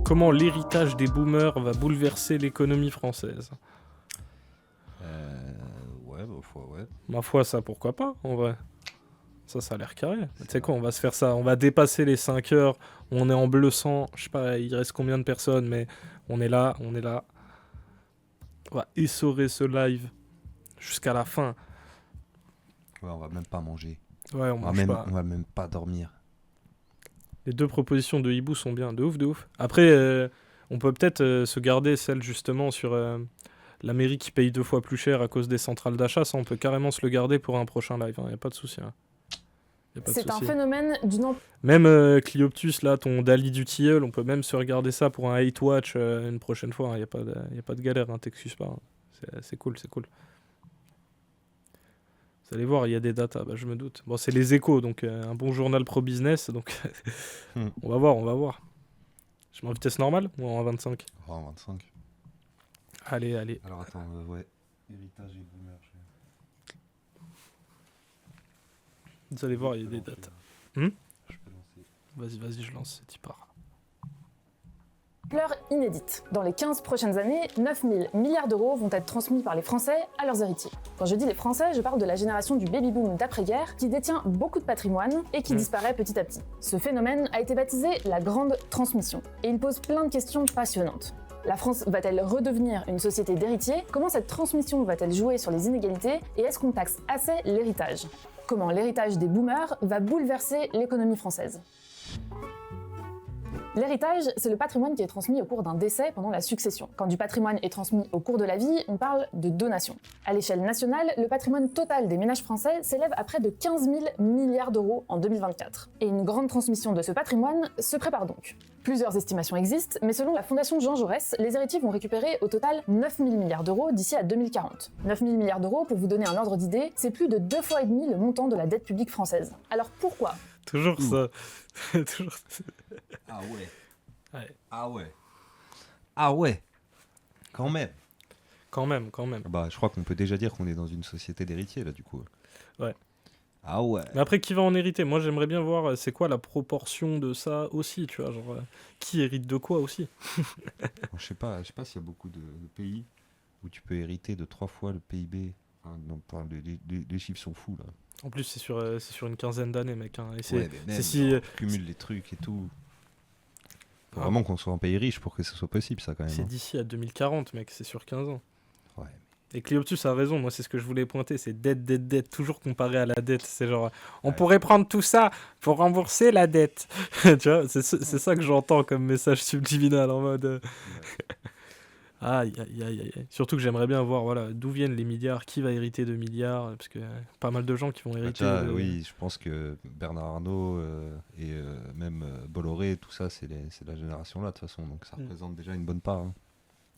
Comment l'héritage des boomers va bouleverser l'économie française? Ouais, ouais. Ma foi, ça, pourquoi pas, en vrai. Ça a l'air carré. Tu sais quoi, on va se faire ça. On va dépasser les 5 heures. On est en bleu sang. Je sais pas, il reste combien de personnes, mais on est là. On va essorer ce live jusqu'à la fin. Ouais, on va même pas manger. Ouais, on mange pas. On va même pas dormir. Les 2 propositions de Hibou sont bien. De ouf. Après, on peut peut-être se garder celle justement sur la mairie qui paye 2 fois plus cher à cause des centrales d'achat. Ça, on peut carrément se le garder pour un prochain live. Y a pas de souci. C'est un phénomène d'une Même Clioptus, là, ton Dali du tilleul, on peut même se regarder ça pour un hate watch une prochaine fois. Il n'y a pas de galère, hein, t'excuses pas. C'est cool. Vous allez voir, il y a des datas, bah, je me doute. Bon, c'est les Échos, donc un bon journal pro-business, donc on va voir. Je mets en vitesse normale ou en 25? En 25. Allez. Alors attends, ouais. Héritage et boomer. Vous allez voir, il y a des datas. Je peux lancer. Vas-y, je lance, c'est y part. ampleur inédite. Dans les 15 prochaines années, 9 000 milliards d'euros vont être transmis par les Français à leurs héritiers. Quand je dis les Français, je parle de la génération du baby-boom d'après-guerre qui détient beaucoup de patrimoine et qui disparaît petit à petit. Ce phénomène a été baptisé la grande transmission et il pose plein de questions passionnantes. La France va-t-elle redevenir une société d'héritiers? Comment cette transmission va-t-elle jouer sur les inégalités? Et est-ce qu'on taxe assez l'héritage? Comment l'héritage des boomers va bouleverser l'économie française? L'héritage, c'est le patrimoine qui est transmis au cours d'un décès pendant la succession. Quand du patrimoine est transmis au cours de la vie, on parle de donation. À l'échelle nationale, le patrimoine total des ménages français s'élève à près de 15 000 milliards d'euros en 2024. Et une grande transmission de ce patrimoine se prépare donc. Plusieurs estimations existent, mais selon la Fondation Jean Jaurès, les héritiers vont récupérer au total 9 000 milliards d'euros d'ici à 2040. 9 000 milliards d'euros, pour vous donner un ordre d'idée, c'est plus de 2,5 fois le montant de la dette publique française. Alors pourquoi ? Toujours ça. Ah ouais. Ouais. Ah ouais. Quand même. Quand même. Bah, je crois qu'on peut déjà dire qu'on est dans une société d'héritiers, là, du coup. Ouais. Ah ouais. Mais après, qui va en hériter? Moi, j'aimerais bien voir c'est quoi la proportion de ça aussi, tu vois, genre qui hérite de quoi aussi. Je sais pas s'il y a beaucoup de pays où tu peux hériter de 3 fois le PIB. Enfin, non, les chiffres sont fous, là. En plus, c'est sur une quinzaine d'années, mec. Hein. Et Ouais, mais même, si on cumule les trucs et tout. Faut vraiment qu'on soit un pays riche pour que ce soit possible, ça, quand même. c'est d'ici à 2040, mec, c'est sur 15 ans. Ouais. Et Cléoptus a raison, moi c'est ce que je voulais pointer, c'est dette, toujours comparé à la dette. C'est genre, on pourrait prendre tout ça pour rembourser la dette. Tu vois, c'est ça que j'entends comme message subliminal en mode... Aïe. Surtout que j'aimerais bien voir voilà, d'où viennent les milliards, qui va hériter de milliards, parce que pas mal de gens qui vont hériter. Oui, je pense que Bernard Arnault et même Bolloré, tout ça, c'est la génération-là, de toute façon. Donc ça représente déjà une bonne part. Hein.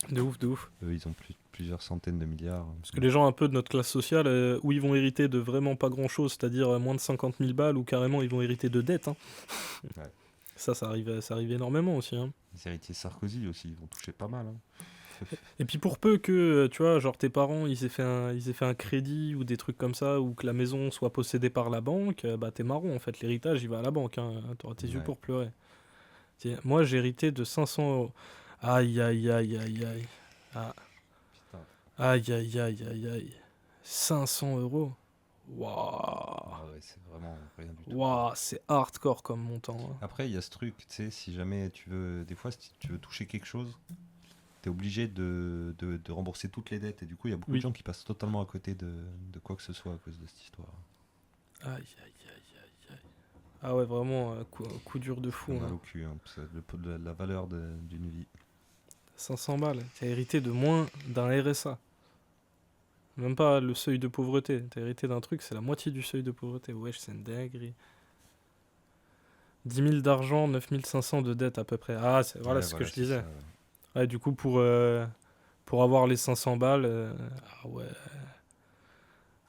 De ouf. Eux, ils ont plusieurs centaines de milliards. Parce que les gens un peu de notre classe sociale, où ils vont hériter de vraiment pas grand-chose, c'est-à-dire moins de 50 000 balles, ou carrément ils vont hériter de dettes. Hein. Ouais. Ça arrive énormément aussi. Hein. Les héritiers Sarkozy aussi, ils vont toucher pas mal. Hein. Et puis pour peu que, tu vois, genre tes parents, ils aient fait un crédit ou des trucs comme ça, ou que la maison soit possédée par la banque, bah t'es marron en fait, l'héritage il va à la banque, hein. T'auras tes yeux pour pleurer. Tiens, moi j'ai hérité de 500 euros. Aïe. Ah. Aïe. 500 euros. Waouh. Ah ouais, c'est vraiment rien du tout. Waouh, c'est hardcore comme montant. Hein. Après, il y a ce truc, tu sais, si jamais tu veux, des fois, si tu veux toucher quelque chose, t'es obligé de rembourser toutes les dettes. Et du coup, il y a beaucoup de gens qui passent totalement à côté de quoi que ce soit à cause de cette histoire. Aïe. Ah ouais, vraiment, coup dur de fou. Mal au cul, hein, la valeur d'une vie. 500 balles, t'as hérité de moins d'un RSA. Même pas le seuil de pauvreté. T'as hérité d'un truc, c'est la moitié du seuil de pauvreté. Wesh, c'est une dinguerie. 10 000 d'argent, 9 500 de dette à peu près. Ah, voilà ce que je disais. Ça, ouais, du coup, pour avoir les 500 balles, ah ouais.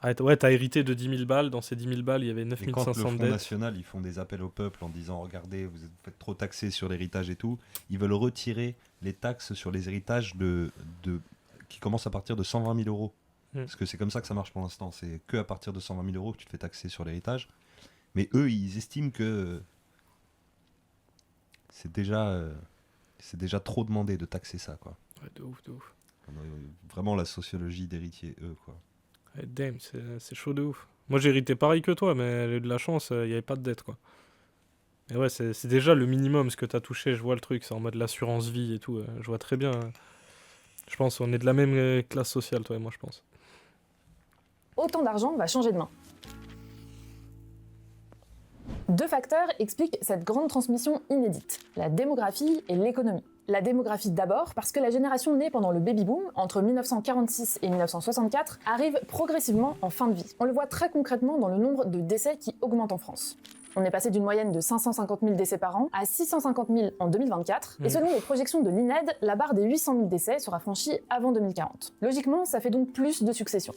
Ah, ouais, t'as hérité de 10 000 balles. Dans ces 10 000 balles, il y avait 9 500 de dette. Et quand le Front National, ils font des appels au peuple en disant « Regardez, vous êtes trop taxés sur l'héritage et tout », ils veulent retirer les taxes sur les héritages qui commencent à partir de 120 000 euros. Parce que c'est comme ça que ça marche pour l'instant. C'est que à partir de 120 000 euros que tu te fais taxer sur l'héritage. Mais eux, ils estiment que c'est déjà C'est déjà trop demandé de taxer ça, quoi. Ouais, de ouf, de ouf. On a vraiment la sociologie d'héritier, quoi. Ouais, damn, c'est chaud de ouf. Moi, j'ai hérité pareil que toi, mais elle a eu de la chance, il n'y avait pas de dette, quoi. Et ouais, c'est déjà le minimum ce que t'as touché, je vois le truc, c'est en mode l'assurance vie et tout, je vois très bien. Je pense qu'on est de la même classe sociale, toi et moi, je pense. Autant d'argent va changer de main. Deux facteurs expliquent cette grande transmission inédite, la démographie et l'économie. La démographie d'abord, parce que la génération née pendant le baby-boom, entre 1946 et 1964, arrive progressivement en fin de vie. On le voit très concrètement dans le nombre de décès qui augmente en France. On est passé d'une moyenne de 550 000 décès par an à 650 000 en 2024, et selon les projections de l'INED, la barre des 800 000 décès sera franchie avant 2040. Logiquement, ça fait donc plus de successions.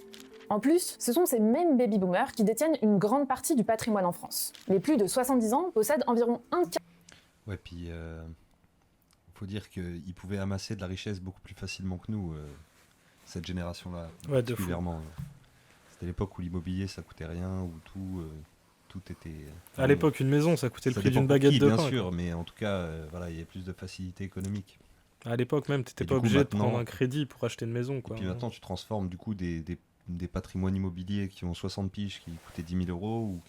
En plus, ce sont ces mêmes baby-boomers qui détiennent une grande partie du patrimoine en France. Les plus de 70 ans possèdent environ un quart. Ouais, puis faut dire qu'ils pouvaient amasser de la richesse beaucoup plus facilement que nous, cette génération-là, Ouais, de fou. particulièrement. C'était l'époque où l'immobilier ça coûtait rien, où tout était. À l'époque, une maison, ça coûtait le ça prix dépend d'une pour baguette qui, de bien pain. sûr, mais en tout cas, voilà, il y a plus de facilité économique. À l'époque même, t'étais Et pas du coup, obligé de maintenant- prendre un crédit pour acheter une maison, quoi. Et puis maintenant, tu transformes du coup des patrimoines immobiliers qui ont 60 piges, qui coûtaient 10 000 euros, ou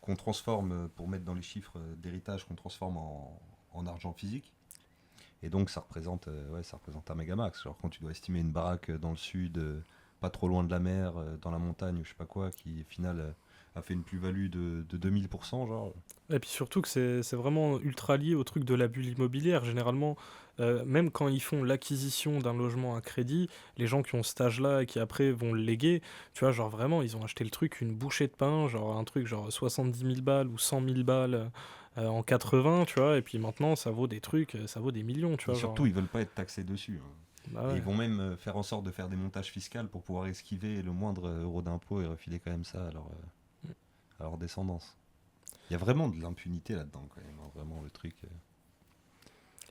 qu'on transforme pour mettre dans les chiffres d'héritage, qu'on transforme en argent physique. Et donc, ça représente un méga max. Genre, quand tu dois estimer une baraque dans le sud, pas trop loin de la mer, dans la montagne, ou je sais pas quoi, qui au final a fait une plus-value de 2000%, genre. Et puis surtout que c'est vraiment ultra lié au truc de la bulle immobilière. Généralement, même quand ils font l'acquisition d'un logement à crédit, les gens qui ont cet âge-là et qui après vont le léguer, tu vois, genre vraiment, ils ont acheté le truc, une bouchée de pain, genre un truc genre 70 000 balles ou 100 000 balles en 80, tu vois, et puis maintenant, ça vaut des trucs, ça vaut des millions, tu Et vois. surtout, ils veulent pas être taxés dessus, hein. Bah Et ouais. ils vont même faire en sorte de faire des montages fiscaux pour pouvoir esquiver le moindre euro d'impôt et refiler quand même ça à leur descendance. Il y a vraiment de l'impunité là-dedans, quand même, hein, vraiment le truc.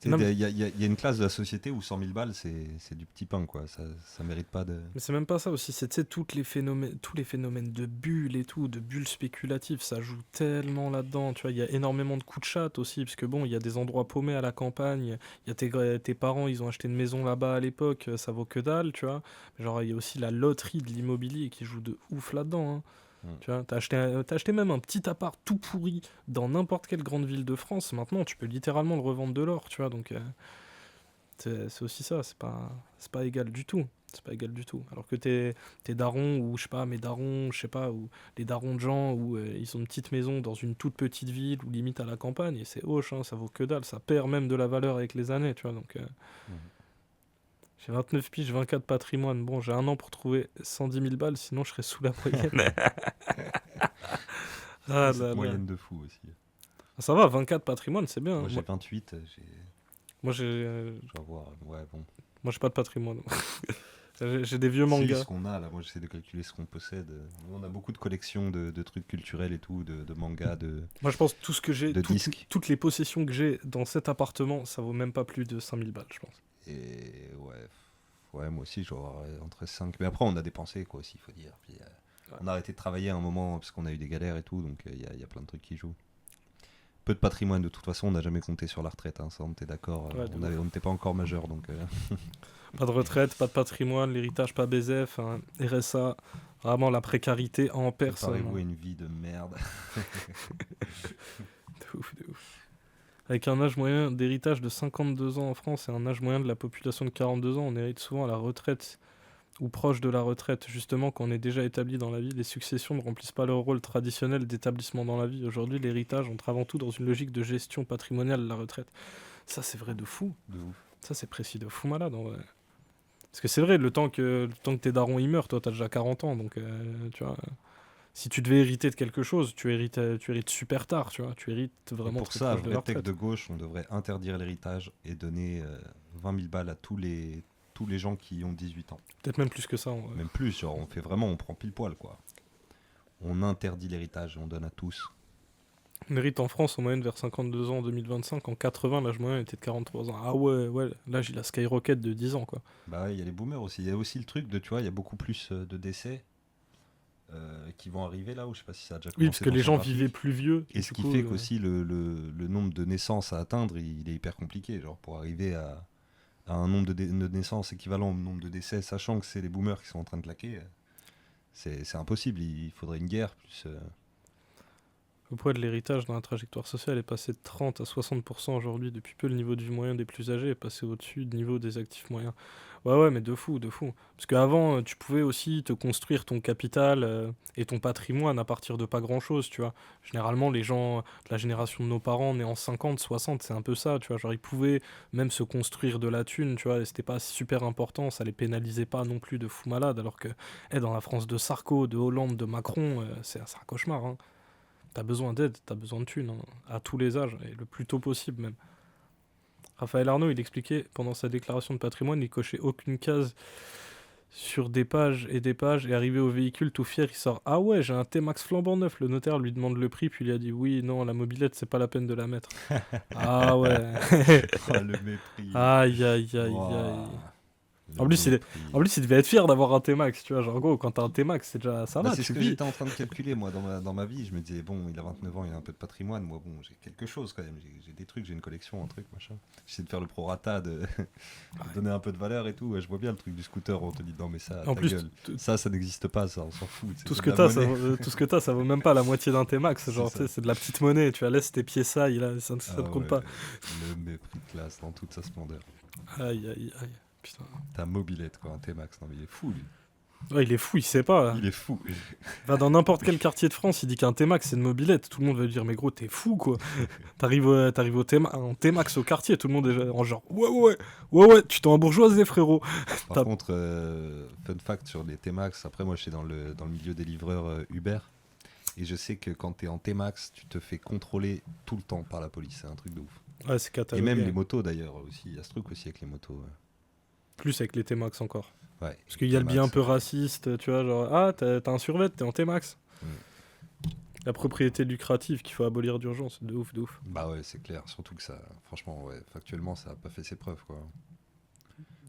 Non, Il mais- y a une classe de la société où 100 000 balles, c'est du petit pain, quoi. Ça mérite pas de. Mais c'est même pas ça aussi, c'est tu sais, tous les phénomènes de bulles et tout, de bulles spéculatives, ça joue tellement là-dedans, tu vois, il y a énormément de coups de chatte aussi, parce que bon, il y a des endroits paumés à la campagne, il y a tes parents, ils ont acheté une maison là-bas à l'époque, ça vaut que dalle, tu vois, mais genre il y a aussi la loterie de l'immobilier qui joue de ouf là-dedans, hein. Tu vois, t'as acheté même un petit appart tout pourri dans n'importe quelle grande ville de France, maintenant tu peux littéralement le revendre de l'or, tu vois, donc c'est aussi ça, c'est pas égal du tout. C'est pas égal du tout. Alors que tes darons, ou je sais pas, mes darons, je sais pas, ou les darons de gens, où ils ont une petite maison dans une toute petite ville, ou limite à la campagne, et c'est hoche, hein, ça vaut que dalle, ça perd même de la valeur avec les années, tu vois, donc... J'ai 29 piges, 24 patrimoine. Bon, j'ai un an pour trouver 110 000 balles, sinon je serais sous la moyenne. Ah Cette là là. moyenne de fou aussi. Ça va, 24 patrimoine, c'est bien, hein. Moi, j'ai 28, Moi, j'ai je vais avoir. Ouais, bon. moi, j'ai pas de patrimoine. J'ai des vieux Si, mangas. ce qu'on a là, moi j'essaie de calculer ce qu'on possède. On a beaucoup de collections de trucs culturels et tout, de mangas, Moi, je pense que tout ce que j'ai, de disques. toutes les possessions que j'ai dans cet appartement, ça vaut même pas plus de 5000 balles, je pense. Et ouais, moi aussi, je dois avoir entre 5. Mais après, on a dépensé, quoi, aussi, il faut dire. Puis, on a arrêté de travailler à un moment parce qu'on a eu des galères et tout, donc il y a plein de trucs qui jouent. Peu de patrimoine, de toute façon, on n'a jamais compté sur la retraite, hein, ça, on était d'accord. Ouais, de On n'était pas encore majeur, donc. Pas de retraite, pas de patrimoine, l'héritage pas BZF, hein, RSA, vraiment la précarité en personne. Préparez-vous à une vie de merde. De ouf, de ouf. Avec un âge moyen d'héritage de 52 ans en France et un âge moyen de la population de 42 ans, on hérite souvent à la retraite ou proche de la retraite. Justement, quand on est déjà établi dans la vie, les successions ne remplissent pas leur rôle traditionnel d'établissement dans la vie. Aujourd'hui, l'héritage entre avant tout dans une logique de gestion patrimoniale de la retraite. Ça, c'est vrai de fou. De ouf. Ça, c'est précis de fou malade, en vrai. Parce que c'est vrai, le temps que tes darons y meurent, toi, t'as déjà 40 ans, donc, tu vois... Si tu devais hériter de quelque chose, tu hérites super tard, tu vois. Tu hérites Et vraiment pour très ça, proche de la vrai tech retraite. de gauche, on devrait interdire l'héritage et donner 20 000 balles à tous les gens qui ont 18 ans. Peut-être même plus que ça, en vrai. Même plus, genre, on prend pile poil, quoi. On interdit l'héritage et on donne à tous. On hérite en France en moyenne vers 52 ans en 2025. En 80, l'âge moyen était de 43 ans. Ah ouais, l'âge il a skyrocket de 10 ans, quoi. Bah ouais, il y a les boomers aussi. Il y a aussi le truc de, tu vois, il y a beaucoup plus de décès qui vont arriver là, ou je sais pas si ça a déjà Oui, commencé parce que dans les son gens graphique. vivaient plus vieux. Et ce du qui coup, fait qu'aussi le nombre de naissances à atteindre, il est hyper compliqué. Genre pour arriver à un nombre de naissances équivalent au nombre de décès, sachant que c'est les boomers qui sont en train de claquer, c'est impossible. Il faudrait une guerre plus. le poids de l'héritage dans la trajectoire sociale est passé de 30 à 60% aujourd'hui. Depuis peu, le niveau du moyen des plus âgés est passé au-dessus du niveau des actifs moyens. Ouais, mais de fou, de fou. Parce qu'avant, tu pouvais aussi te construire ton capital et ton patrimoine à partir de pas grand-chose, tu vois. Généralement, les gens de la génération de nos parents, nés en 50, 60, c'est un peu ça, tu vois. Genre, ils pouvaient même se construire de la thune, tu vois, et c'était pas super important, ça les pénalisait pas non plus de fou malade, alors que dans la France de Sarko, de Hollande, de Macron, c'est un cauchemar, hein. T'as besoin d'aide, t'as besoin de thunes, hein, à tous les âges, et le plus tôt possible même. Raphaël Arnaud, il expliquait pendant sa déclaration de patrimoine, il cochait aucune case sur des pages, et arrivé au véhicule tout fier, il sort Ah ouais, j'ai un T-Max flambant neuf. Le notaire lui demande le prix, puis il a dit Oui, non, la mobilette, c'est pas la peine de la mettre. Ah ouais. Oh, le mépris. Aïe, aïe, aïe, aïe. Ouah, En le plus, mépris. il devait être fier d'avoir un T-Max, tu vois. Genre, en gros, quand t'as un T-Max, c'est déjà. Ça Bah, va, c'est ce tu que vis. j'étais en train de calculer moi dans ma vie. Je me disais, bon, il a 29 ans, il a un peu de patrimoine. Moi, bon, j'ai quelque chose quand même. J'ai des trucs, j'ai une collection, un truc, machin. J'essaie de faire le prorata, de donner un peu de valeur et tout. Ouais, je vois bien le truc du scooter. On te dit, non, mais ça, En ta plus, gueule. Ça n'existe pas, ça, on s'en fout. tout ce c'est que de la t'as, ça monnaie. vaut, tout ce que t'as, ça vaut même pas la moitié d'un T-Max. C'est Genre, ça. tu sais, c'est de la petite monnaie. Tu vois, laisse tes pieds ça, ça ne Ah compte ouais, pas. le mépris de classe dans toute sa splendeur. Aïe, aïe, aïe. Putain. Ta mobilette, quoi, un T-Max. Non, mais il est fou, lui. Ouais, il est fou, il sait pas. Il est fou. Va dans n'importe quel quartier de France, il dit qu'un T-Max c'est une mobilette. Tout le monde va lui dire, mais gros, t'es fou quoi. T'arrives en T-Max au quartier, tout le monde est en genre, ouais, tu t'en bourgeoisé frérot. Par contre, fun fact sur les T-Max, après moi je suis dans le milieu des livreurs Uber, et je sais que quand t'es en T-Max, tu te fais contrôler tout le temps par la police, c'est un truc de ouf. Ouais, c'est Et catalogué. même les motos d'ailleurs aussi, il y a ce truc aussi avec les motos. Plus avec les T-Max encore. Ouais, Parce qu'il y a le T-Max, biais un peu raciste, tu vois, genre, ah, t'as un survêt, t'es en T-Max. La propriété lucrative qu'il faut abolir d'urgence, de ouf, de ouf. Bah ouais, c'est clair, surtout que ça, franchement, ouais, factuellement, ça a pas fait ses preuves quoi.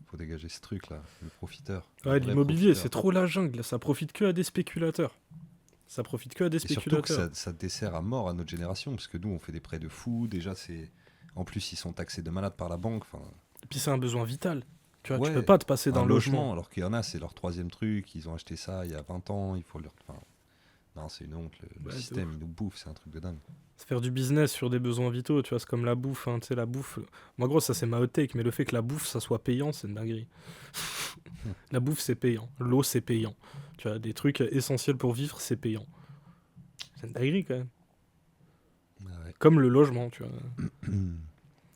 Faut dégager ce truc là, le profiteur. Le Ouais, vrai l'immobilier, profiteur. c'est trop la jungle, ça profite que à des spéculateurs. Ça profite que à des Et surtout que spéculateurs. ça dessert à mort à notre génération, parce que nous on fait des prêts de fous, déjà c'est. En plus ils sont taxés de malade par la banque, enfin. Et puis c'est un besoin vital. Tu vois, Ouais, tu peux pas te passer d'un un logement. alors qu'il y en a, c'est leur troisième truc, ils ont acheté ça il y a 20 ans, il faut leur. Enfin, non, c'est une honte, le Ouais, de système ouf. il nous bouffe, c'est un truc de dingue. Se faire du business sur des besoins vitaux, tu vois, c'est comme la bouffe, hein, tu sais, la bouffe. Moi, gros, ça c'est ma hot take, mais le fait que la bouffe, ça soit payant, c'est une dinguerie. La bouffe, c'est payant. L'eau, c'est payant. Tu vois, des trucs essentiels pour vivre, c'est payant. C'est une dinguerie quand même. Ah ouais. Comme le logement, tu vois.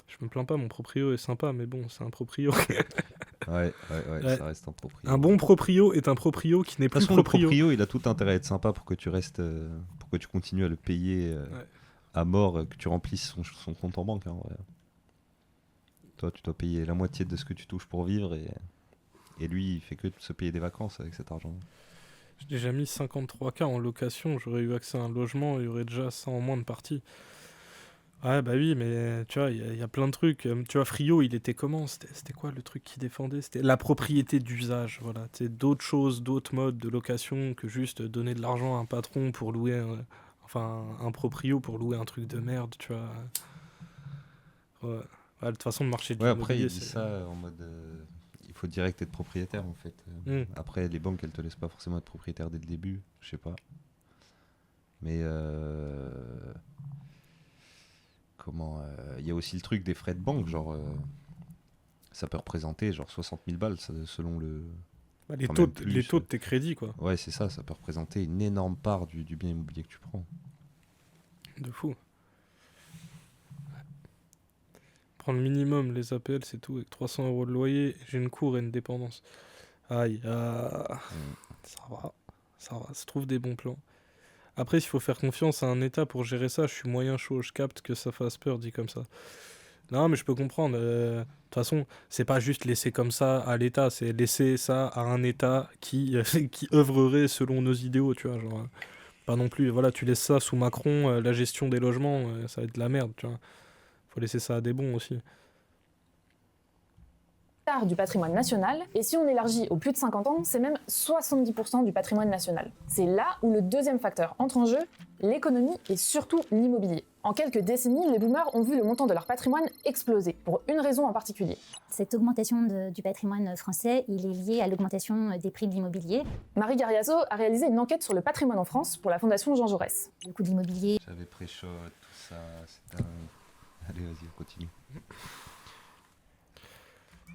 Je me plains pas, mon proprio est sympa, mais bon, c'est un proprio. Ouais, Ouais. ça reste en proprio. Un bon proprio est un proprio qui n'est De toute plus façon, le proprio. proprio, il a tout intérêt à être sympa pour que tu restes, pour que tu continues à le payer Ouais. à mort, que tu remplisses son compte en banque. Hein, ouais. Toi, tu dois payer la moitié de ce que tu touches pour vivre, et lui, il fait que de se payer des vacances avec cet argent. J'ai déjà mis 53K en location, j'aurais eu accès à un logement, il y aurait déjà ça en moins de parties. Ouais, bah oui, mais tu vois, il y a plein de trucs. Tu vois, Frio, il était comment? C'était quoi le truc qu'il défendait? C'était la propriété d'usage, voilà. C'est d'autres choses, d'autres modes de location que juste donner de l'argent à un patron pour louer, un proprio pour louer un truc de merde, tu vois. Ouais. Ouais, de toute façon, le marché de Ouais, après, l'immobilier, il dit ça en mode. Il faut direct être propriétaire, en fait. Après, les banques, elles te laissent pas forcément être propriétaire dès le début, je sais pas. Mais. Comment. Il y a aussi le truc des frais de banque, genre. Ça peut représenter genre 60 000 balles selon le. Bah, les Enfin, taux, même plus, les taux de tes crédits, quoi. Ouais, c'est ça, ça peut représenter une énorme part du bien immobilier que tu prends. De fou. Prendre minimum les APL, c'est tout. Avec 300 € de loyer, j'ai une cour et une dépendance. Aïe, ça va, se trouve des bons plans. Après, s'il faut faire confiance à un État pour gérer ça, je suis moyen chaud, je capte que ça fasse peur, dit comme ça. Non, mais je peux comprendre. De toute façon, c'est pas juste laisser comme ça à l'État, c'est laisser ça à un État qui, qui œuvrerait selon nos idéaux, tu vois. Genre, pas non plus, voilà, tu laisses ça sous Macron, la gestion des logements, ça va être de la merde, tu vois. Faut laisser ça à des bons aussi. quart du patrimoine national, et si on élargit aux plus de 50 ans, c'est même 70% du patrimoine national. C'est là où le deuxième facteur entre en jeu, l'économie et surtout l'immobilier. En quelques décennies, les boomers ont vu le montant de leur patrimoine exploser, pour une raison en particulier. Cette augmentation du patrimoine français, il est lié à l'augmentation des prix de l'immobilier. Marie Gariaso a réalisé une enquête sur le patrimoine en France pour la Fondation Jean Jaurès. Le coût de l'immobilier. J'avais pré-shot, tout ça. C'est un... Allez, vas-y, continue.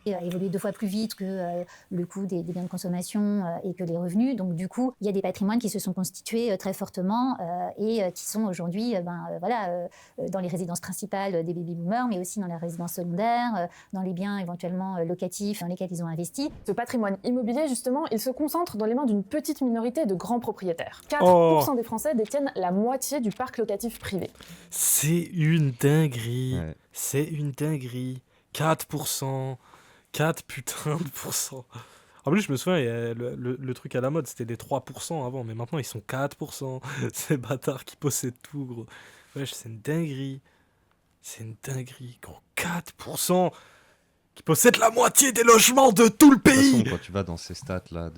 A évolué 2 fois plus vite que le coût des biens de consommation et que les revenus. Donc du coup, il y a des patrimoines qui se sont constitués très fortement et qui sont aujourd'hui dans les résidences principales des baby-boomers, mais aussi dans les résidences secondaires, dans les biens éventuellement locatifs dans lesquels ils ont investi. Ce patrimoine immobilier, justement, il se concentre dans les mains d'une petite minorité de grands propriétaires. 4% des Français détiennent la moitié du parc locatif privé. C'est une dinguerie. Ouais. C'est une dinguerie. 4%. 4 putains de pourcents. En plus, je me souviens, il y a le truc à la mode, c'était les 3% avant, mais maintenant ils sont 4%. Ces bâtards qui possèdent tout, gros. Wesh, c'est une dinguerie. C'est une dinguerie, gros. 4% qui possèdent la moitié des logements de tout le De toute pays. façon, quand tu vas dans ces stats-là,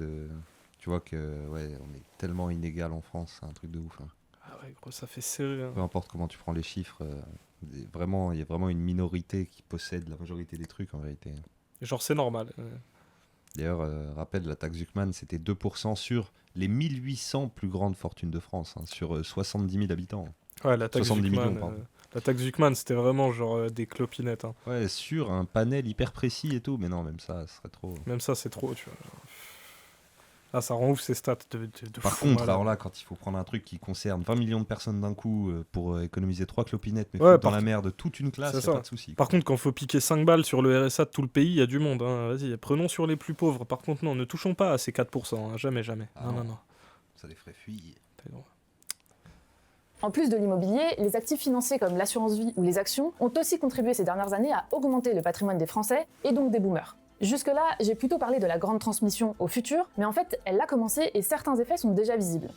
tu vois que ouais, on est tellement inégal en France, c'est un truc de ouf. Hein. Ah ouais, gros, ça fait serré. Hein. Peu importe comment tu prends les chiffres, il y a vraiment une minorité qui possède la majorité des trucs en vérité. Genre, c'est normal. D'ailleurs, rappel, la taxe Zuckman, c'était 2% sur les 1800 plus grandes fortunes de France, hein, sur 70 000 habitants. Ouais, la taxe 70 Zuckman, millions, pardon. la taxe Zuckman, c'était vraiment genre des clopinettes. Hein. Ouais, sur un panel hyper précis et tout, mais non, même ça, ce serait trop. Même ça, c'est trop, tu vois. Ah, ça rend ouf ces stats de Par fou contre, malade. alors là, quand il faut prendre un truc qui concerne 20 millions de personnes d'un coup pour économiser 3 clopinettes, mais Ouais, foutre dans la merde toute une classe, c'est y a ça. pas de souci. Par contre, quand faut piquer 5 balles sur le RSA de tout le pays, il y a du monde. Hein. Vas-y, prenons sur les plus pauvres. Par contre, non, ne touchons pas à ces 4%. Hein. Jamais, jamais. Ah non, non. non, non. Ça les ferait fuir. T'as droit. En plus de l'immobilier, les actifs financiers comme l'assurance vie ou les actions ont aussi contribué ces dernières années à augmenter le patrimoine des Français et donc des boomers. Jusque-là, j'ai plutôt parlé de la grande transmission au futur, mais en fait, elle a commencé et certains effets sont déjà visibles.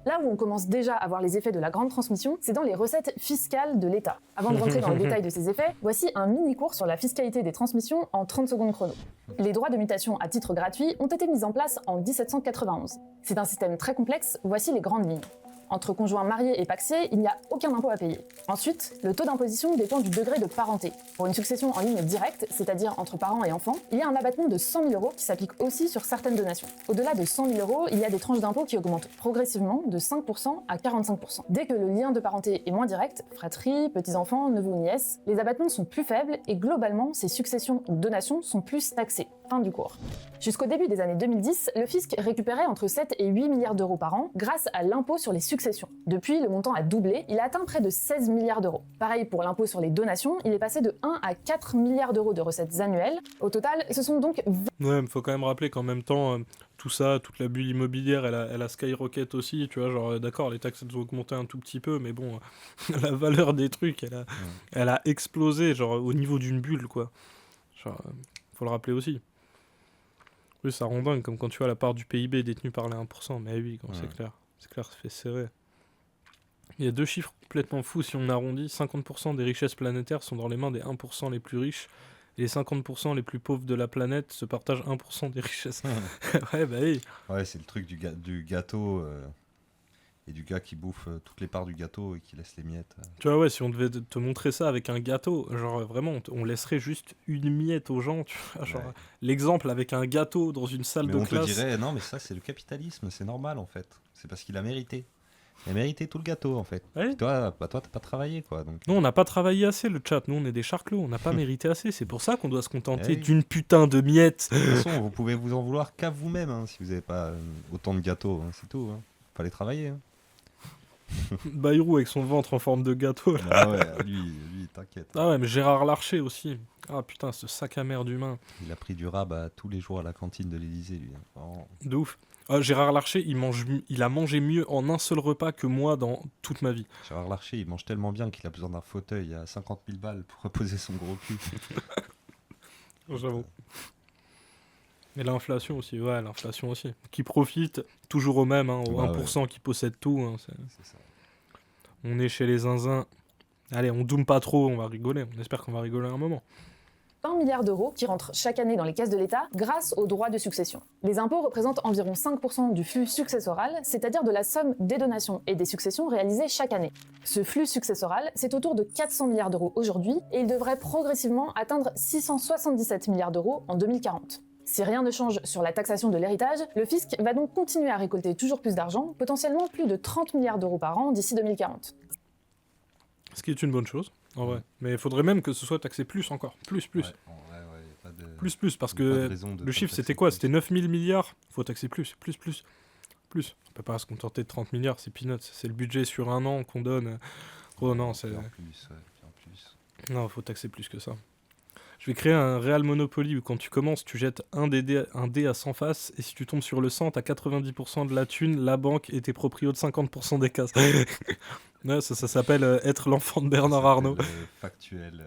Là où on commence déjà à voir les effets de la grande transmission, c'est dans les recettes fiscales de l'État. Avant de rentrer dans le détail de ces effets, voici un mini-cours sur la fiscalité des transmissions en 30 secondes chrono. Les droits de mutation à titre gratuit ont été mis en place en 1791. C'est un système très complexe, voici les grandes lignes. Entre conjoints mariés et pacsés, il n'y a aucun impôt à payer. Ensuite, le taux d'imposition dépend du degré de parenté. Pour une succession en ligne directe, c'est-à-dire entre parents et enfants, il y a un abattement de 100 000 € qui s'applique aussi sur certaines donations. Au-delà de 100 000 €, il y a des tranches d'impôt qui augmentent progressivement de 5% à 45%. Dès que le lien de parenté est moins direct, fratrie, petits-enfants, neveux ou nièces, les abattements sont plus faibles et globalement, ces successions ou donations sont plus taxées. Fin du cours. Jusqu'au début des années 2010, le fisc récupérait entre 7 et 8 milliards d'euros par an grâce à l'impôt sur les successions. Depuis, le montant a doublé, il a atteint près de 16 milliards d'euros. Pareil pour l'impôt sur les donations, il est passé de 1 à 4 milliards d'euros de recettes annuelles. Au total, ce sont donc... Ouais, mais faut quand même rappeler qu'en même temps, tout ça, toute la bulle immobilière, elle a skyrocket aussi, tu vois, genre, d'accord, les taxes, elles ont augmenté un tout petit peu, mais bon, la valeur des trucs, elle a explosé, genre, au niveau d'une bulle, quoi. Genre, faut le rappeler aussi. Oui, ça rend dingue, comme quand tu vois la part du PIB détenue par les 1%, mais oui, quand c'est clair, ça fait serrer. Il y a 2 chiffres complètement fous si on arrondit, 50% des richesses planétaires sont dans les mains des 1% les plus riches, et les 50% les plus pauvres de la planète se partagent 1% des richesses. Ouais, bah oui. Ouais, c'est le truc du gâteau et du gars qui bouffe toutes les parts du gâteau et qui laisse les miettes. Tu vois, ouais, si on devait te montrer ça avec un gâteau, genre vraiment, on laisserait juste une miette aux gens, tu vois, genre l'exemple avec un gâteau dans une salle mais de on classe. te dirait, non, mais ça, c'est le capitalisme, c'est normal en fait. C'est parce qu'il a mérité. Il a mérité tout le gâteau en fait. Ouais. Et toi, t'as pas travaillé quoi. Donc... Nous, on n'a pas travaillé assez le chat, nous, on est des charclos, on n'a pas mérité assez. C'est pour ça qu'on doit se contenter oui. d'une putain de miette. De toute façon, vous pouvez vous en vouloir qu'à vous-même hein, si vous n'avez pas autant de gâteaux, hein, c'est tout. Hein. Fallait travailler. Hein. Bayrou avec son ventre en forme de gâteau, là. Ah ouais, lui, t'inquiète. Ah ouais, mais Gérard Larcher aussi. Ah putain, ce sac à merde humain. Il a pris du rab tous les jours à la cantine de l'Élysée, lui. Hein. Vraiment. De ouf. Ah, Gérard Larcher, il a mangé mieux en un seul repas que moi dans toute ma vie. Gérard Larcher, il mange tellement bien qu'il a besoin d'un fauteuil à 50 000 balles pour reposer son gros cul. J'avoue. Et l'inflation aussi, ouais, l'inflation aussi. Qui profite toujours au même, hein, aux 1% qui possèdent tout. Hein, C'est ça. On est chez les zinzins. Allez, on doom pas trop, on va rigoler. On espère qu'on va rigoler un moment. 1 milliard d'euros qui rentrent chaque année dans les caisses de l'État grâce aux droits de succession. Les impôts représentent environ 5% du flux successoral, c'est-à-dire de la somme des donations et des successions réalisées chaque année. Ce flux successoral, c'est autour de 400 milliards d'euros aujourd'hui et il devrait progressivement atteindre 677 milliards d'euros en 2040. Si rien ne change sur la taxation de l'héritage, le fisc va donc continuer à récolter toujours plus d'argent, potentiellement plus de 30 milliards d'euros par an d'ici 2040. Ce qui est une bonne chose, en vrai. Mais il faudrait même que ce soit taxé plus encore. Plus. Ouais, y a pas de... Plus, parce y a pas de que raison de le pas chiffre taxer c'était quoi? plus. C'était 9 000 milliards. Faut taxer plus. On peut pas se contenter de 30 milliards, c'est peanuts. C'est le budget sur un an qu'on donne. Oh non, c'est... En plus, en plus. Non, faut taxer plus que ça. Je vais créer un Real Monopoly où quand tu commences, tu jettes un dé à 100 faces et si tu tombes sur le 100, t'as 90% de la thune, la banque et tes proprios de 50% des cases. Ouais, ça s'appelle être l'enfant de Bernard Arnault. Factuel.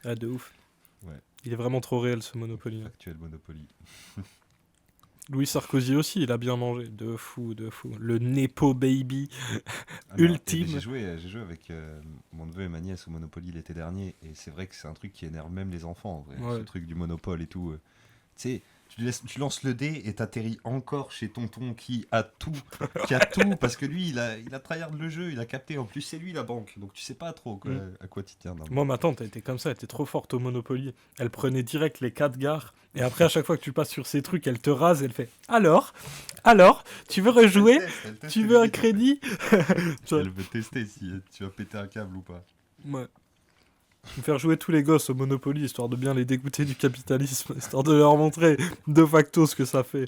Ah, de ouf. Ouais. Il est vraiment trop réel ce Monopoly. Factuel Monopoly. Louis Sarkozy aussi, il a bien mangé. De fou. Le Nepo Baby. Ah non, Ultime. J'ai joué avec mon neveu et ma nièce au Monopoly l'été dernier et c'est vrai que c'est un truc qui énerve même les enfants en vrai, Ouais. ce truc du Monopole et tout. Tu sais, tu lances le dé et t'atterris encore chez tonton qui a tout parce que lui il a tryhard le jeu, il a capté, en plus c'est lui la banque donc tu sais pas trop quoi, à quoi tu tiens. Moi, ma tante, elle était comme ça, elle était trop forte au Monopoly. Elle prenait direct les 4 gares et après, à chaque fois que tu passes sur ces trucs, elle te rase et elle fait alors, tu veux rejouer? Elle teste Tu veux un vite. crédit? Elle veut tester si tu vas péter un câble ou pas. Ouais. Me faire jouer tous les gosses au Monopoly, histoire de bien les dégoûter du capitalisme, histoire de leur montrer de facto ce que ça fait.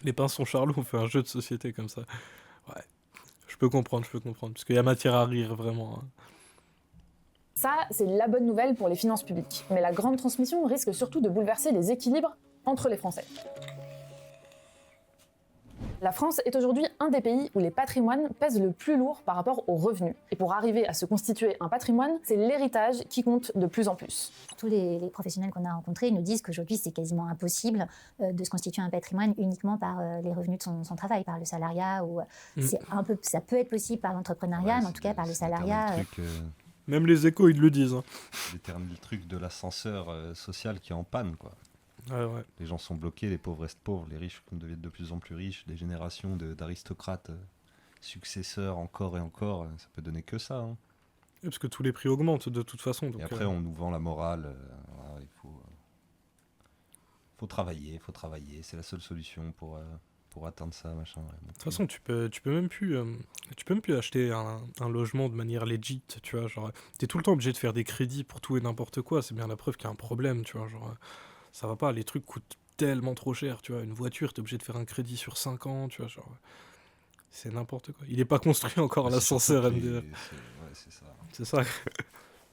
Les Pinsons Charlot ont fait un jeu de société comme ça. Ouais. Je peux comprendre, parce qu'il y a matière à rire, vraiment. Hein. Ça, c'est la bonne nouvelle pour les finances publiques. Mais la grande transmission risque surtout de bouleverser les équilibres entre les Français. La France est aujourd'hui un des pays où les patrimoines pèsent le plus lourd par rapport aux revenus. Et pour arriver à se constituer un patrimoine, c'est l'héritage qui compte de plus en plus. Tous les professionnels qu'on a rencontrés nous disent qu'aujourd'hui, c'est quasiment impossible de se constituer un patrimoine uniquement par les revenus de son travail, par le salariat. Ou, ça peut être possible par l'entrepreneuriat, mais en tout cas par le salariat. Même les échos, ils le disent. Hein. L'éternel truc de l'ascenseur social qui est en panne, quoi. Ouais. Les gens sont bloqués, les pauvres restent pauvres, les riches deviennent de plus en plus riches, des générations d'aristocrates successeurs encore et encore, ça peut donner que ça. Hein. Et parce que tous les prix augmentent de toute façon. Donc, et après, on nous vend la morale. Voilà, il faut travailler, c'est la seule solution pour atteindre ça, machin. Ouais. De toute façon, tu peux même plus acheter un logement de manière legit, tu vois. Genre, t'es tout le temps obligé de faire des crédits pour tout et n'importe quoi. C'est bien la preuve qu'il y a un problème, tu vois. Genre, ça va pas, les trucs coûtent tellement trop cher, tu vois. Une voiture, t'es obligé de faire un crédit sur 5 ans, tu vois. Genre, c'est n'importe quoi. Il est pas construit encore l'ascenseur MDR. Ouais, c'est ça. C'est ça.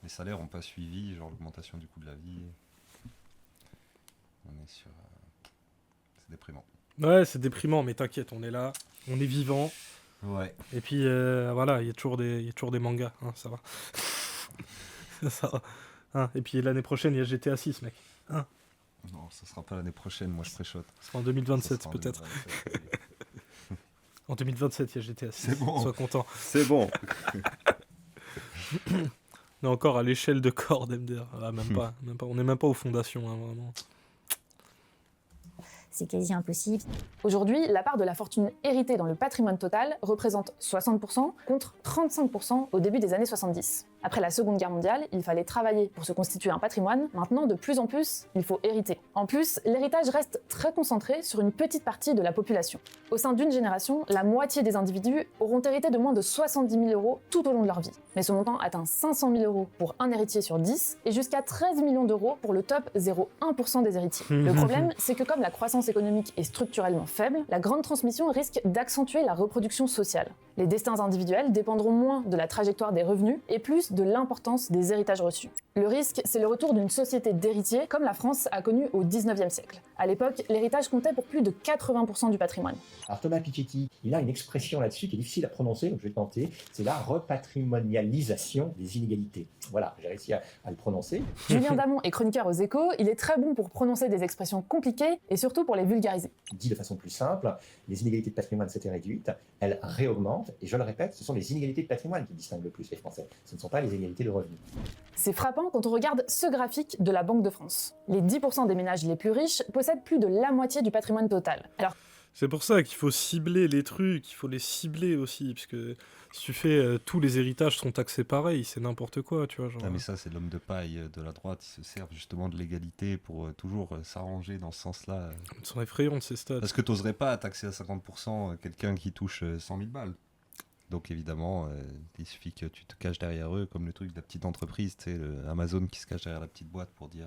Les salaires n'ont pas suivi, genre l'augmentation du coût de la vie. On est sur. C'est déprimant. Ouais, c'est déprimant, mais t'inquiète, on est là, on est vivant. Ouais. Et puis voilà, il y a toujours des mangas, hein, ça va. Ça va. Hein, et puis l'année prochaine, il y a GTA 6, mec. Hein. Non, ça sera pas l'année prochaine, moi je préchote. Ce sera en 2027 peut-être. En 2027, il y a GTA 6. C'est bon. Sois content. C'est bon. On est encore à l'échelle de corps d'MDR. Ah, même pas. On n'est même pas aux fondations, hein, vraiment. C'est quasi impossible. Aujourd'hui, la part de la fortune héritée dans le patrimoine total représente 60% contre 35% au début des années 70. Après la Seconde Guerre mondiale, il fallait travailler pour se constituer un patrimoine. Maintenant, de plus en plus, il faut hériter. En plus, l'héritage reste très concentré sur une petite partie de la population. Au sein d'une génération, la moitié des individus auront hérité de moins de 70 000 euros tout au long de leur vie. Mais ce montant atteint 500 000 euros pour un héritier sur 10 et jusqu'à 13 millions d'euros pour le top 0,1% des héritiers. Le problème, c'est que comme la croissance économique est structurellement faible, la grande transmission risque d'accentuer la reproduction sociale. Les destins individuels dépendront moins de la trajectoire des revenus et plus plus de l'importance des héritages reçus. Le risque, c'est le retour d'une société d'héritiers comme la France a connu au 19e siècle. À l'époque, l'héritage comptait pour plus de 80% du patrimoine. Alors Thomas Piketty, il a une expression là-dessus qui est difficile à prononcer, donc je vais tenter, c'est la repatrimonialisation des inégalités. Voilà, j'ai réussi à le prononcer. Julien Damon est chroniqueur aux Échos, il est très bon pour prononcer des expressions compliquées et surtout pour les vulgariser. Dit de façon plus simple, les inégalités de patrimoine s'étaient réduites, elles réaugmentent, et je le répète, ce sont les inégalités de patrimoine qui distinguent le plus les Français, ce ne sont pas les inégalités de revenus. C'est frappant quand on regarde ce graphique de la Banque de France. Les 10% des ménages les plus riches possèdent plus de la moitié du patrimoine total. Alors, C'est pour ça qu'il faut cibler les trucs, il faut les cibler aussi, parce que si tu fais tous les héritages sont taxés pareil, c'est n'importe quoi, tu vois. Genre. Ah, mais ça, c'est l'homme de paille de la droite. Ils se servent justement de l'égalité pour toujours s'arranger dans ce sens-là. Elles sont effrayantes ces stats. Parce que tu n'oserais pas taxer à 50% quelqu'un qui touche 100 000 balles. Donc évidemment, il suffit que tu te caches derrière eux, comme le truc de la petite entreprise, tu sais, Amazon qui se cache derrière la petite boîte pour dire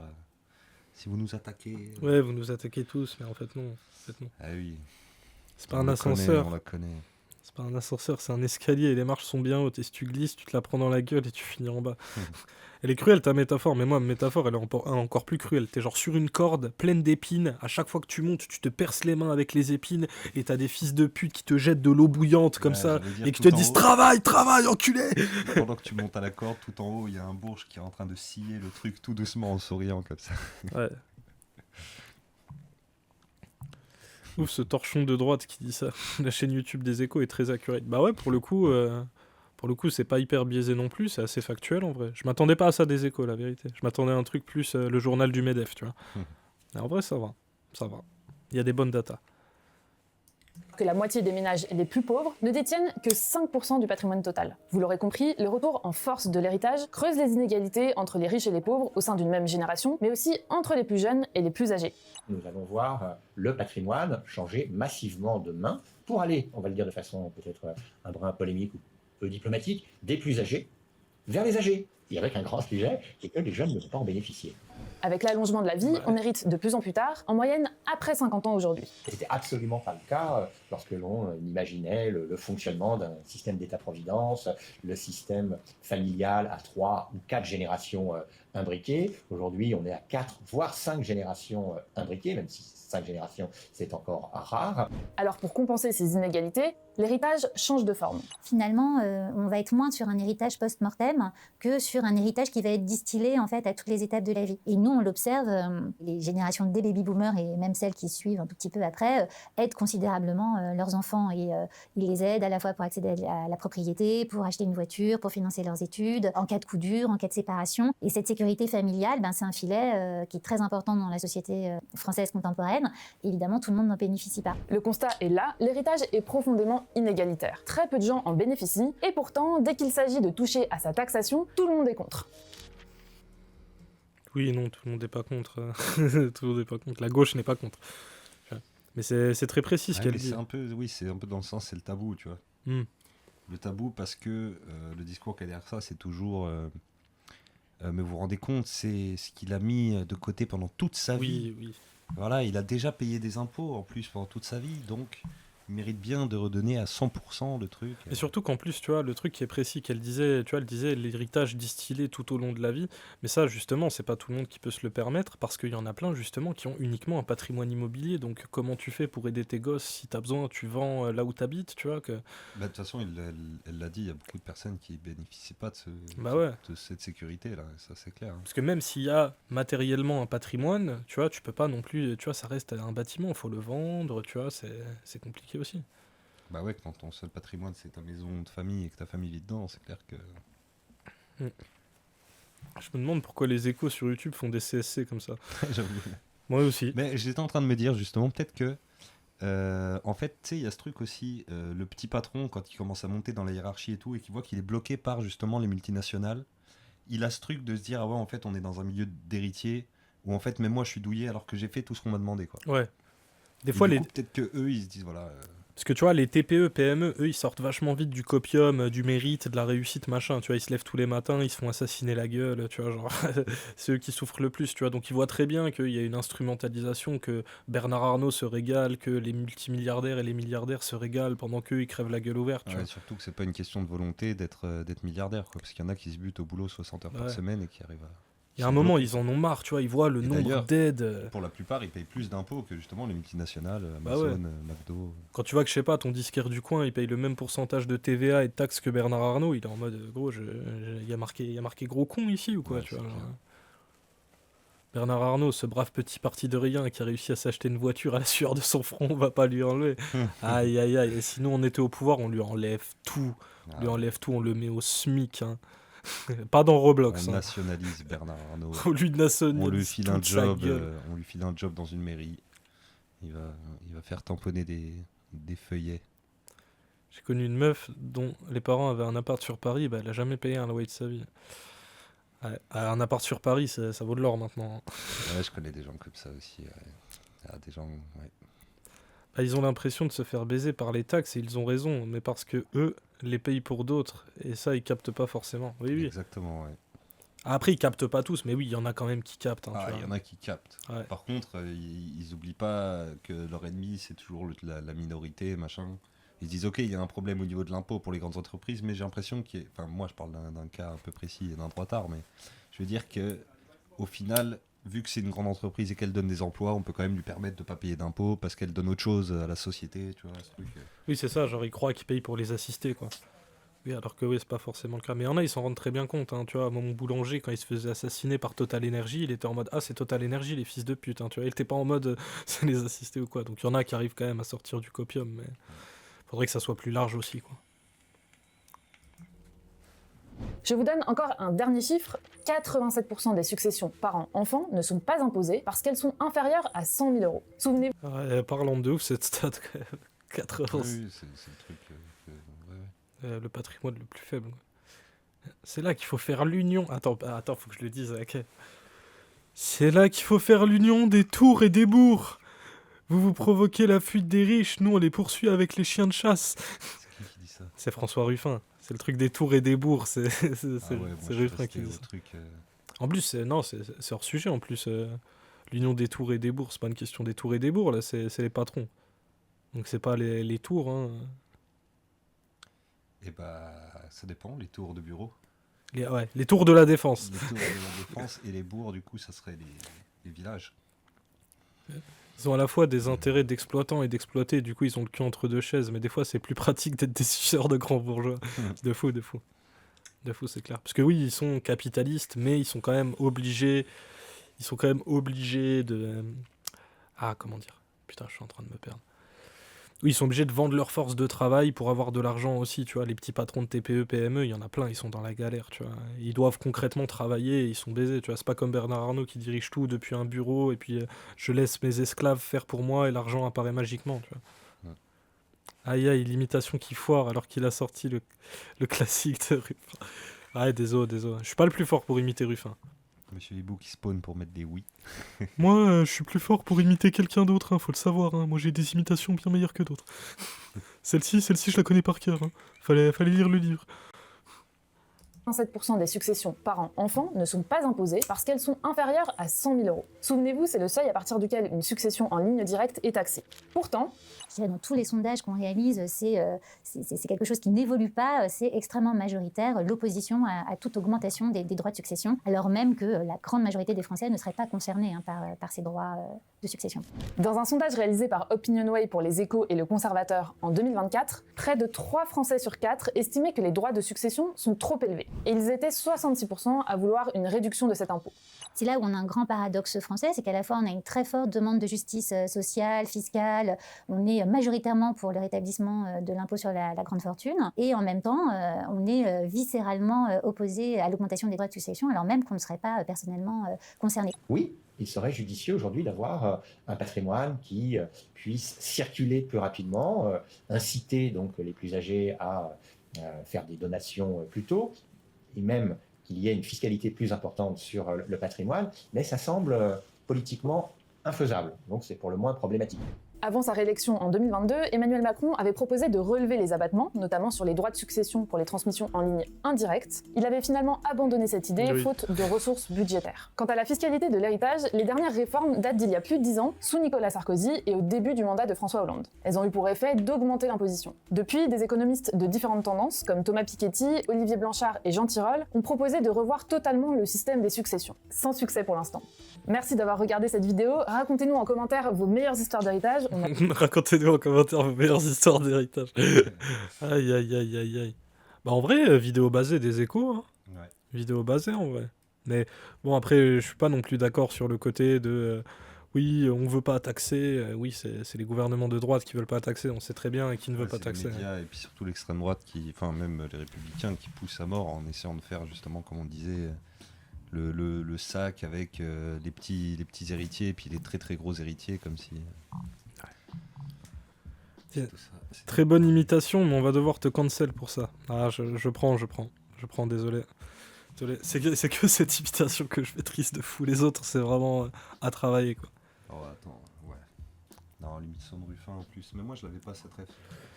si vous nous attaquez. Ouais, vous nous attaquez tous, mais en fait non. Ah oui. C'est pas un ascenseur. On la connaît. C'est pas un ascenseur, c'est un escalier et les marches sont bien hautes. Et si tu glisses, tu te la prends dans la gueule et tu finis en bas. Elle est cruelle ta métaphore, mais moi, ma métaphore, elle est encore plus cruelle. T'es genre sur une corde pleine d'épines. À chaque fois que tu montes, tu te perces les mains avec les épines et t'as des fils de pute qui te jettent de l'eau bouillante comme ça et qui te disent travaille, enculé. Pendant que tu montes à la corde, tout en haut, il y a un bourge qui est en train de scier le truc tout doucement en souriant comme ça. Ouais. Ouf, ce torchon de droite qui dit ça. La chaîne YouTube des Échos est très accurate. Bah ouais, pour le coup, c'est pas hyper biaisé non plus, c'est assez factuel en vrai. Je m'attendais pas à ça des Échos, la vérité. Je m'attendais à un truc plus le journal du MEDEF, tu vois. Mais en vrai, ça va. Il y a des bonnes datas. que la moitié des ménages les plus pauvres ne détiennent que 5% du patrimoine total. Vous l'aurez compris, le retour en force de l'héritage creuse les inégalités entre les riches et les pauvres au sein d'une même génération, mais aussi entre les plus jeunes et les plus âgés. Nous allons voir le patrimoine changer massivement de main pour aller, on va le dire de façon peut-être un brin polémique ou peu diplomatique, des plus âgés vers les âgés. Et avec un grand sujet, c'est que les jeunes ne vont pas en bénéficier. Avec l'allongement de la vie, on hérite de plus en plus tard, en moyenne après 50 ans aujourd'hui. C'était absolument pas le cas lorsque l'on imaginait le fonctionnement d'un système d'État-providence, le système familial à 3 ou 4 générations imbriquées. Aujourd'hui, on est à 4, voire 5 générations imbriquées, même si 5 générations, c'est encore rare. Alors pour compenser ces inégalités, l'héritage change de forme. Finalement, on va être moins sur un héritage post-mortem que sur un héritage qui va être distillé en fait à toutes les étapes de la vie. Et nous, on l'observe, les générations des baby-boomers et même celles qui suivent un tout petit peu après aident considérablement leurs enfants et ils les aident à la fois pour accéder à la propriété, pour acheter une voiture, pour financer leurs études, en cas de coup dur, en cas de séparation. Et cette sécurité familiale, c'est un filet qui est très important dans la société française contemporaine. Évidemment, tout le monde n'en bénéficie pas. Le constat est là, l'héritage est profondément inégalitaire. Très peu de gens en bénéficient, et pourtant, dès qu'il s'agit de toucher à sa taxation, tout le monde est contre. Oui, non, tout le monde n'est pas contre. Tout le monde n'est pas contre. La gauche n'est pas contre. Mais c'est très précis ce qu'elle dit. C'est un peu dans le sens, c'est le tabou, tu vois. Le tabou parce que le discours qu'il y a derrière ça, c'est toujours... mais vous vous rendez compte, c'est ce qu'il a mis de côté pendant toute sa vie. Oui. Voilà, il a déjà payé des impôts en plus pendant toute sa vie, donc il mérite bien de redonner à 100% le truc. Et surtout qu'en plus, tu vois, le truc qui est précis qu'elle disait, tu vois, elle disait l'héritage distillé tout au long de la vie, mais ça, justement, c'est pas tout le monde qui peut se le permettre, parce qu'il y en a plein, justement, qui ont uniquement un patrimoine immobilier, donc comment tu fais pour aider tes gosses, si t'as besoin, tu vends là où t'habites, tu vois que... De toute façon, elle l'a dit, il y a beaucoup de personnes qui bénéficient pas de cette sécurité-là, ça c'est clair. Parce que même s'il y a matériellement un patrimoine, tu vois, tu peux pas non plus, tu vois, ça reste un bâtiment, il faut le vendre, tu vois, c'est compliqué aussi. Bah ouais, quand ton seul patrimoine c'est ta maison de famille et que ta famille vit dedans, c'est clair que... Je me demande pourquoi les Échos sur YouTube font des CSC comme ça. J'avoue. Moi aussi. Mais j'étais en train de me dire justement, peut-être que... en fait, tu sais, il y a ce truc aussi, le petit patron, quand il commence à monter dans la hiérarchie et tout, et qu'il voit qu'il est bloqué par justement les multinationales, il a ce truc de se dire, ah ouais, en fait, on est dans un milieu d'héritiers, où en fait, même moi, je suis douillé alors que j'ai fait tout ce qu'on m'a demandé, quoi. Ouais. Des Et fois, du coup, peut-être que eux, ils se disent, voilà... Parce que tu vois, les TPE, PME, eux, ils sortent vachement vite du copium, du mérite, de la réussite, machin. Tu vois, ils se lèvent tous les matins, ils se font assassiner la gueule, tu vois, genre, c'est eux qui souffrent le plus, tu vois. Donc ils voient très bien qu'il y a une instrumentalisation, que Bernard Arnault se régale, que les multimilliardaires et les milliardaires se régalent pendant qu'eux, ils crèvent la gueule ouverte, tu Ouais, vois. surtout que c'est pas une question de volonté d'être milliardaire, quoi, parce qu'il y en a qui se butent au boulot 60 heures par Ouais. semaine et qui arrivent à... Il y a un moment, ils en ont marre, tu vois, ils voient le Et nombre d'ailleurs, d'aides. Pour la plupart, ils payent plus d'impôts que justement les multinationales, Bah ouais. Amazon, McDo. Quand tu vois que, je sais pas, ton disquaire du coin, il paye le même pourcentage de TVA et de taxes que Bernard Arnault, il est en mode, gros, il y a marqué gros con ici ou quoi, Ouais, tu vois. c'est genre. clair. Bernard Arnault, ce brave petit parti de rien qui a réussi à s'acheter une voiture à la sueur de son front, on va pas lui enlever. Aïe aïe aïe, et sinon on était au pouvoir, on lui enlève tout. On lui Ah, enlève tout, on le met au SMIC. Hein. Pas dans Roblox. on Hein. nationalise Bernard Arnault. On lui On lui nationalise file un toute sa job, gueule. on lui file un job dans une mairie. Il va faire tamponner des feuillets. J'ai connu une meuf dont les parents avaient un appart sur Paris, bah, elle a jamais payé un loyer de sa vie. Ouais, un appart sur Paris, ça vaut de l'or maintenant. Ouais, je connais des gens comme ça aussi. Ouais. Ah, des gens, ouais. Bah, ils ont l'impression de se faire baiser par les taxes et ils ont raison, mais parce que eux les payent pour d'autres et ça ils captent pas forcément. Oui oui. Exactement, ouais. Après ils captent pas tous, mais oui il y en a quand même qui captent. Hein, Ah, tu il y vois. en a qui captent. Ouais. Par contre, ils oublient pas que leur ennemi, c'est toujours la minorité, machin. Ils se disent, ok, il y a un problème au niveau de l'impôt pour les grandes entreprises, mais j'ai l'impression qu'il y a... Enfin, moi, je parle d'un cas un peu précis et d'un droitard, mais je veux dire que au final, vu que c'est une grande entreprise et qu'elle donne des emplois, on peut quand même lui permettre de ne pas payer d'impôts parce qu'elle donne autre chose à la société, tu vois, ce truc. Oui c'est ça, genre ils croient qu'ils payent pour les assister quoi. Oui alors que oui c'est pas forcément le cas. Mais il y en a ils s'en rendent très bien compte. Hein, tu vois, mon boulanger quand il se faisait assassiner par Total Energy, il était en mode ah c'est Total Energy les fils de pute. Hein, tu vois, il était pas en mode c'est les assister ou quoi. Donc il y en a qui arrivent quand même à sortir du copium, mais faudrait que ça soit plus large aussi quoi. Je vous donne encore un dernier chiffre. 87% des successions parents-enfants ne sont pas imposées parce qu'elles sont inférieures à 100 000 euros. Souvenez-vous Ouais, parlant de ouf cette stat quand même. 80, Oui, c'est le truc. Ouais. le patrimoine le plus faible. C'est là qu'il faut faire l'union. Attends, faut que je le dise. Ok. C'est là qu'il faut faire l'union des tours et des bourgs. Vous provoquez la fuite des riches, nous on les poursuit avec les chiens de chasse. C'est qui dit ça? C'est François Ruffin. C'est le truc des tours et des bourgs. C'est Ah ouais, moi, je suis Ruffin qui resté dit au ça. truc. En plus, non, c'est hors sujet en plus. L'union des tours et des bourgs, c'est pas une question des tours et des bourgs, là, c'est les patrons. Donc c'est pas les tours. Hein. Et bah, ça dépend, les tours de bureau. Les tours de la défense. Les tours de la défense et les bourgs, du coup, ça serait les villages. Ils ont à la fois des intérêts d'exploitants et d'exploités, du coup ils ont le cul entre deux chaises, mais des fois c'est plus pratique d'être des suceurs de grands bourgeois. De fou, c'est clair. Parce que oui, ils sont capitalistes, mais ils sont quand même obligés de... Ah, comment dire? Putain, je suis en train de me perdre. Oui, ils sont obligés de vendre leur force de travail pour avoir de l'argent aussi, tu vois. Les petits patrons de TPE, PME, il y en a plein, ils sont dans la galère, tu vois. Ils doivent concrètement travailler et ils sont baisés, tu vois. C'est pas comme Bernard Arnault qui dirige tout depuis un bureau et puis je laisse mes esclaves faire pour moi et l'argent apparaît magiquement, tu vois. Ouais. Aïe aïe, l'imitation qui foire alors qu'il a sorti le classique de Ruffin. Ouais, désolé. Je suis pas le plus fort pour imiter Ruffin. Monsieur Hibou qui spawn pour mettre des oui. Moi, je suis plus fort pour imiter quelqu'un d'autre, hein, faut le savoir. Hein. Moi, j'ai des imitations bien meilleures que d'autres. Celle-ci, je la connais par cœur. Hein. Fallait lire le livre. 87% des successions parents-enfants ne sont pas imposées parce qu'elles sont inférieures à 100 000 euros. Souvenez-vous, c'est le seuil à partir duquel une succession en ligne directe est taxée. Pourtant, Je dirais, dans tous les sondages qu'on réalise, c'est quelque chose qui n'évolue pas, c'est extrêmement majoritaire, l'opposition à toute augmentation des droits de succession, alors même que la grande majorité des Français ne seraient pas concernés par ces droits de succession. dans un sondage réalisé par Opinionway pour les Échos et le Conservateur en 2024, près de 3 Français sur 4 estimaient que les droits de succession sont trop élevés. Et ils étaient 66% à vouloir une réduction de cet impôt. C'est là où on a un grand paradoxe français, c'est qu'à la fois on a une très forte demande de justice sociale, fiscale, on est majoritairement pour le rétablissement de l'impôt sur la grande fortune, et en même temps on est viscéralement opposé à l'augmentation des droits de succession, alors même qu'on ne serait pas personnellement concerné. Oui, il serait judicieux aujourd'hui d'avoir un patrimoine qui puisse circuler plus rapidement, inciter donc les plus âgés à faire des donations plus tôt, et même qu'il y ait une fiscalité plus importante sur le patrimoine, mais ça semble politiquement infaisable, donc c'est pour le moins problématique. Avant sa réélection en 2022, Emmanuel Macron avait proposé de relever les abattements, notamment sur les droits de succession pour les transmissions en ligne indirectes. Il avait finalement abandonné cette idée, faute de ressources budgétaires. Quant à la fiscalité de l'héritage, les dernières réformes datent d'il y a plus de 10 ans, sous Nicolas Sarkozy et au début du mandat de François Hollande. Elles ont eu pour effet d'augmenter l'imposition. Depuis, des économistes de différentes tendances, comme Thomas Piketty, Olivier Blanchard et Jean Tirole, ont proposé de revoir totalement le système des successions. Sans succès pour l'instant. Merci d'avoir regardé cette vidéo. Racontez-nous en commentaire vos meilleures histoires d'héritage. Racontez-nous en commentaire vos meilleures histoires d'héritage. Aïe, aïe, aïe, aïe, aïe. Bah, en vrai, vidéo basée des échos. Hein. Ouais. Vidéo basée, en vrai. Mais bon, après, je suis pas non plus d'accord sur le côté de... oui, on veut pas taxer. Oui, c'est les gouvernements de droite qui veulent pas taxer. On sait très bien qui ne veut pas taxer. Les médias, et puis surtout l'extrême droite, enfin même les républicains qui poussent à mort en essayant de faire justement, comme on disait... Le sac avec les petits héritiers et puis les très très gros héritiers, comme si... Ouais. Très bonne imitation, mais on va devoir te cancel pour ça. Ah, je prends, désolé. C'est que cette imitation que je maîtrise de fou. Les autres, c'est vraiment à travailler, quoi. Oh, attends, ouais. Non, l'imitation de Ruffin en plus. Mais moi, je l'avais pas, cette ref.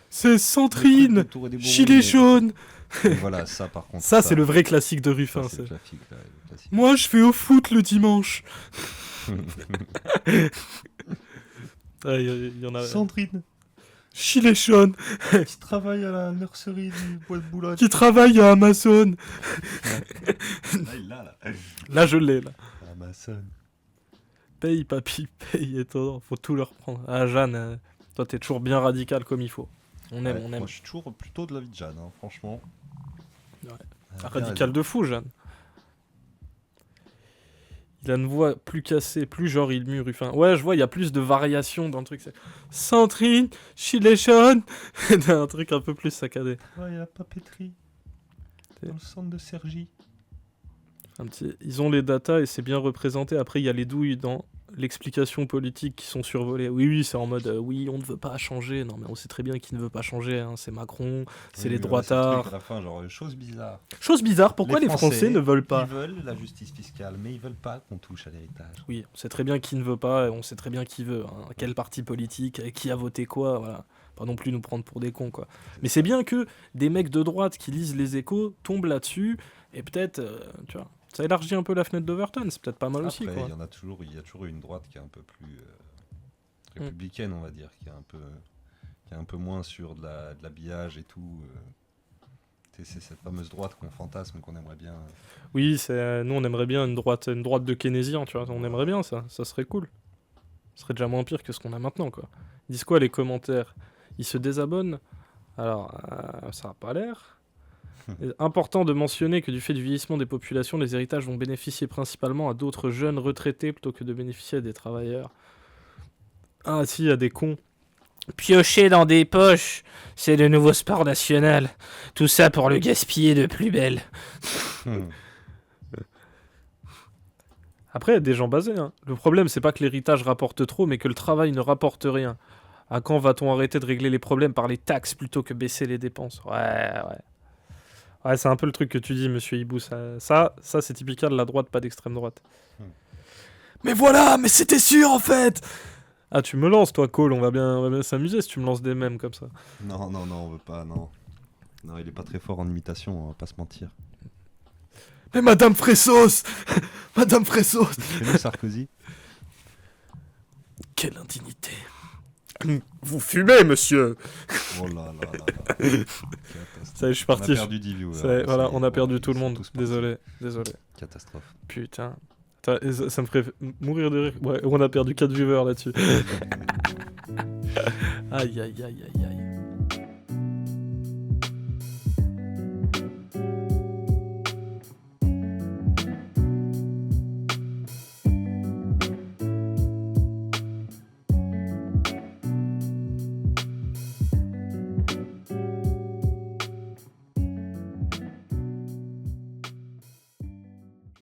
C'est Centrine, gilet jaune. Voilà, ça par contre. Ça, c'est le vrai classique de Ruffin. Ça, c'est le classique. Moi, je vais au foot le dimanche. Il y en a. Centrine. Gilet jaune. Qui travaille à la nurserie du bois de Boulogne. Qui travaille à Amazon. Là. Là, je l'ai, là. Amazon. Paye, papy, paye, étonnant. Faut tout leur prendre. Ah, Jeanne, toi, t'es toujours bien radical comme il faut. On aime. Moi, je suis toujours plutôt de l'avis de Jeanne, hein, franchement. Ouais. Radical de fou, Jeanne. Il a une voix plus cassée, plus genre il mue Ruffin. Ouais, je vois, il y a plus de variations dans le truc. Centrine, gilet jaune. Un truc un peu plus saccadé. Ouais, il y a la papeterie. Dans le centre de Cergy. Ils ont les datas et c'est bien représenté. Après, il y a les douilles dans l'explication politique qui sont survolées. Oui, c'est en mode oui, on ne veut pas changer. Non, mais on sait très bien qui ne veut pas changer. Hein. C'est Macron, c'est les droitards. À la fin, genre, chose bizarre. Chose bizarre, pourquoi les Français ne veulent pas? Ils veulent la justice fiscale, mais ils veulent pas qu'on touche à l'héritage. Oui, on sait très bien qui ne veut pas et on sait très bien qui veut. Hein. Quel parti politique, qui a voté quoi, voilà. Pas non plus nous prendre pour des cons, quoi. Mais c'est bien que des mecs de droite qui lisent les échos tombent là-dessus et peut-être, tu vois. Ça élargit un peu la fenêtre d'Overton, c'est peut-être pas mal aussi. Après, quoi. Il y a toujours une droite qui est un peu plus républicaine, on va dire, qui est un peu moins sur de l'habillage et tout. C'est cette fameuse droite qu'on fantasme, qu'on aimerait bien. Oui, nous on aimerait bien une droite de keynésien, tu vois. On aimerait bien ça serait cool. Ce serait déjà moins pire que ce qu'on a maintenant, quoi. Ils disent quoi les commentaires? Ils se désabonnent? Alors, ça n'a pas l'air. Important de mentionner que du fait du vieillissement des populations, les héritages vont bénéficier principalement à d'autres jeunes retraités plutôt que de bénéficier à des travailleurs. Ah si, il y a des cons. Piocher dans des poches, c'est le nouveau sport national. Tout ça pour le gaspiller de plus belle. Après, il y a des gens basés. Hein. Le problème, c'est pas que l'héritage rapporte trop, mais que le travail ne rapporte rien. À quand va-t-on arrêter de régler les problèmes par les taxes plutôt que baisser les dépenses? Ouais, c'est un peu le truc que tu dis, monsieur Hibou. Ça c'est typiquement de la droite, pas d'extrême droite. Mais voilà, mais c'était sûr en fait. Ah, tu me lances, toi, Cole. On va bien s'amuser si tu me lances des mèmes comme ça. Non, on veut pas, non. Non, il est pas très fort en imitation, on va pas se mentir. Mais Madame Fressos Madame Fressos Fais-nous Sarkozy. Quelle indignité. Vous fumez, monsieur. Oh là là. Ça y est, je suis parti. On a perdu 10 viewers. Voilà, on a perdu tout le monde. Désolé. Catastrophe. Putain. Ça me ferait mourir de rire. Ouais, on a perdu 4 viewers là-dessus. Aïe.